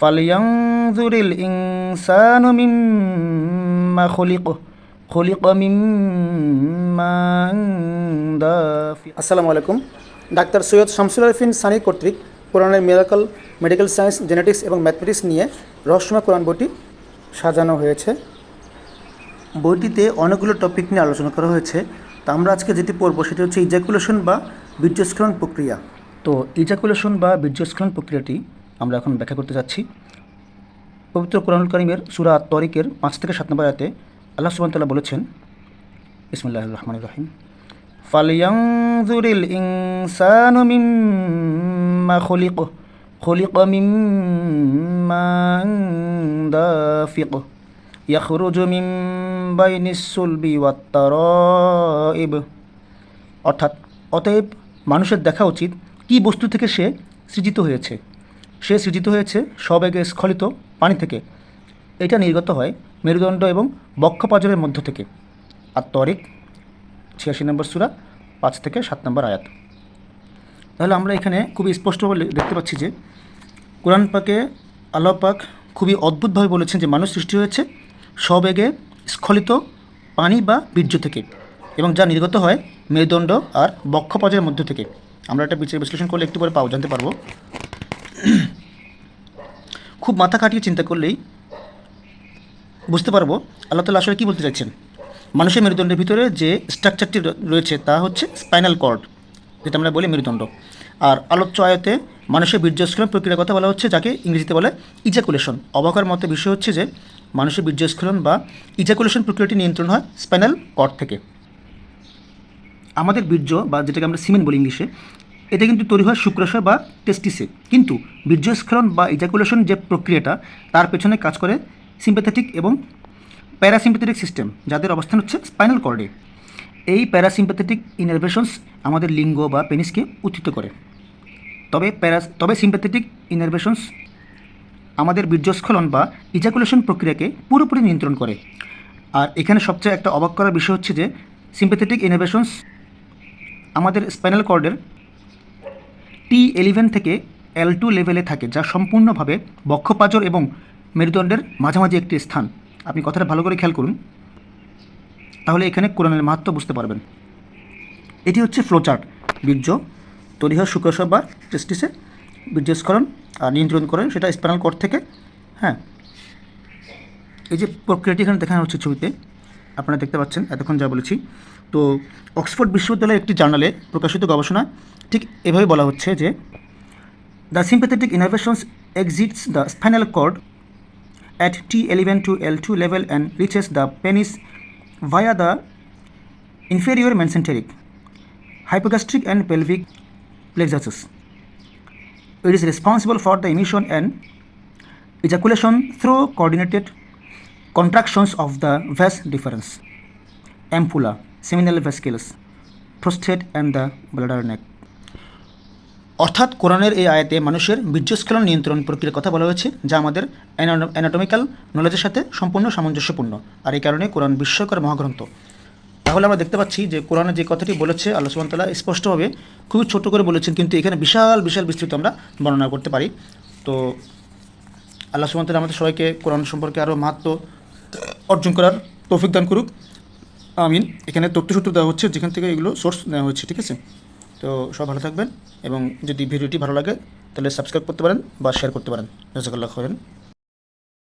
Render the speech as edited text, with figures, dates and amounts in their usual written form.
ফালইয়ানজুরিল ইনসানু মিম্মা খুলিকা মিন মাইন দাফিক। আসসালামু আলাইকুম। ডাক্তার সৈয়দ শামসুল আরিফিন সানি কর্তৃক কোরআনের মিরাকল, মেডিকেল সায়েন্স, জেনেটিক্স এবং ম্যাথমেটিক্স নিয়ে রহস্যময় কোরআন বইটি সাজানো হয়েছে। বইটিতে অনেকগুলো টপিক নিয়ে আলোচনা করা হয়েছে। তা আমরা আজকে যেটি পড়বো সেটি হচ্ছে ইজাকুলেশন বা বীর্যস্খলন প্রক্রিয়া। তো ইজাকুলেশন বা বীর্যস্খলন প্রক্রিয়াটি আমরা এখন ব্যাখ্যা করতে যাচ্ছি। পবিত্র কোরআনুল কারীমের সূরা আত-তারিকের 5 থেকে 7 নম্বর আয়াতে আল্লাহ সুবহানাহু ওয়া তাআলা বলেছেন, বিসমিল্লাহির রহমানির রহিম, ফালইয়ানজুরিল ইনসানু মিম্মা খুলিকা মিন মাইন দাফিক ইয়াখরুজু মিন বাইনিস সুলবি ওয়াত তারাইব। অতএব মানুষের দেখা উচিত কী বস্তু থেকে সে সৃজিত হয়েছে। সে সৃজিত হয়েছে সবেগে স্খলিত পানি থেকে। এটা নির্গত হয় মেরুদণ্ড এবং বক্ষপাজরের মধ্য থেকে। আত-তারিক 86 নম্বর সূরা 5 থেকে 7 নম্বর আয়াত। তাহলে আমরা এখানে খুবই স্পষ্টভাবে দেখতে পাচ্ছি যে কোরআন পাকে আল্লাহ পাক খুবই অদ্ভুতভাবে বলেছেন যে মানুষ সৃষ্টি হয়েছে সবেগে স্খলিত পানি বা বীর্য থেকে, এবং যা নির্গত হয় মেরুদণ্ড আর বক্ষপাজরের মধ্য থেকে। আমরা একটা বিচার বিশ্লেষণ করলে একটু পরে জানতে পারবো। খুব মাথা খাটিয়ে চিন্তা করলেই বুঝতে পারবো আল্লাহ তাআলা আসলে কী বলতে চাইছেন। মানুষের মেরুদণ্ডের ভিতরে যে স্ট্রাকচারটি রয়েছে তা হচ্ছে স্পাইনাল কর্ড, যেটা আমরা বলি মেরুদণ্ড। আর আলোচ্য আয়াতে মানুষের বীর্যস্খলন প্রক্রিয়ার কথা বলা হচ্ছে, যাকে ইংরেজিতে বলে ইজাকুলেশন। অবাকের মতো বিষয় হচ্ছে যে মানুষের বীর্যস্খলন বা ইজাকুলেশন প্রক্রিয়াটি নিয়ন্ত্রণ হয় স্পাইনাল কর্ড থেকে। আমাদের বীর্য বা যেটাকে আমরা সিমেন বলি ইংলিশে, এটা কিন্তু তৈরি হয় শুক্রাশয় বা টেস্টিসে। কিন্তু বীর্যস্খলন বা ইজাকুলেশন যে প্রক্রিয়াটা, তার পেছনে কাজ করে সিম্প্যাথেটিক এবং প্যারাসিম্প্যাথেটিক সিস্টেম, যাদের অবস্থান হচ্ছে স্পাইনাল কর্ডে। এই প্যারাসিম্প্যাথেটিক ইনারভেশনস আমাদের লিঙ্গ বা পেনিসকে উত্থিত করে। তবে সিম্প্যাথেটিক ইনারভেশনস আমাদের বীর্যস্খলন বা ইজাকুলেশন প্রক্রিয়াকে পুরোপুরি নিয়ন্ত্রণ করে। আর এখানে সবচেয়ে একটা অবাক করার বিষয় হচ্ছে যে সিম্প্যাথেটিক ইনারভেশনস আমাদের স্পাইনাল কর্ডের T11 থেকে L2 লেভেলে থাকে, যা সম্পূর্ণভাবে বক্ষপাজর এবং মেরুদণ্ডের মাঝামাঝি একটি স্থান। আপনি কথাটা ভালো করে খেয়াল করুন, তাহলে এখানে কোরআনের মাহাত্ম্য বুঝতে পারবেন। এটি হচ্ছে ফ্লোচার্ট। বীর্য তৈরি হয় শুক্রাশয় বা টেস্টিসে, বীর্যস্খলন আর নিয়ন্ত্রণ করে সেটা স্পাইনাল কর্ড থেকে। হ্যাঁ, এই যে প্রক্রিয়াটি এখানে দেখানো হচ্ছে ছবিতে, আপনারা দেখতে পাচ্ছেন এতক্ষণ যা বলেছি। তো অক্সফোর্ড বিশ্ববিদ্যালয়ের একটি জার্নালে প্রকাশিত গবেষণা ঠিক এভাবে বলা হচ্ছে যে the sympathetic innervations exits the spinal cord at T11 to L2 level and reaches the penis via the inferior mesenteric, hypogastric and pelvic plexuses. It is responsible for the emission and ejaculation through coordinated contractions of the vas deferens, ampulla, seminal vesicles, prostate and the bladder neck. অর্থাৎ কোরআনের এই আয়াতে মানুষের বীর্যস্খলন নিয়ন্ত্রণ প্রক্রিয়ার কথা বলা হয়েছে, যা আমাদের অ্যানাটমিক্যাল নলেজের সাথে সম্পূর্ণ সামঞ্জস্যপূর্ণ। আর এই কারণে কোরআন বিস্ময়কর মহাগ্রন্থ। তাহলে আমরা দেখতে পাচ্ছি যে কোরআনে যে কথাটি বলেছে আল্লাহ সুবহানাহু ওয়া তাআলা স্পষ্টভাবে খুবই ছোট করে বলেছেন, কিন্তু এখানে বিশাল বিশাল বিস্তৃত আমরা বর্ণনা করতে পারি। তো আল্লাহ সুবহানাহু ওয়া তাআলা আমাদের সবাইকে কোরআন সম্পর্কে আরও মাহাত্ম্য অর্জন করার তৌফিক দান করুক, আমিন। এখানে তথ্যসূত্র দেওয়া হচ্ছে যেখান থেকে এগুলো সোর্স নেওয়া হয়েছে, ঠিক আছে? তো সব ভালো থাকবেন, এবং যদি ভিডিওটি ভালো লাগে তাহলে সাবস্ক্রাইব করতে পারেন বা শেয়ার করতে পারেন। জাযাকাল্লাহু খাইরান।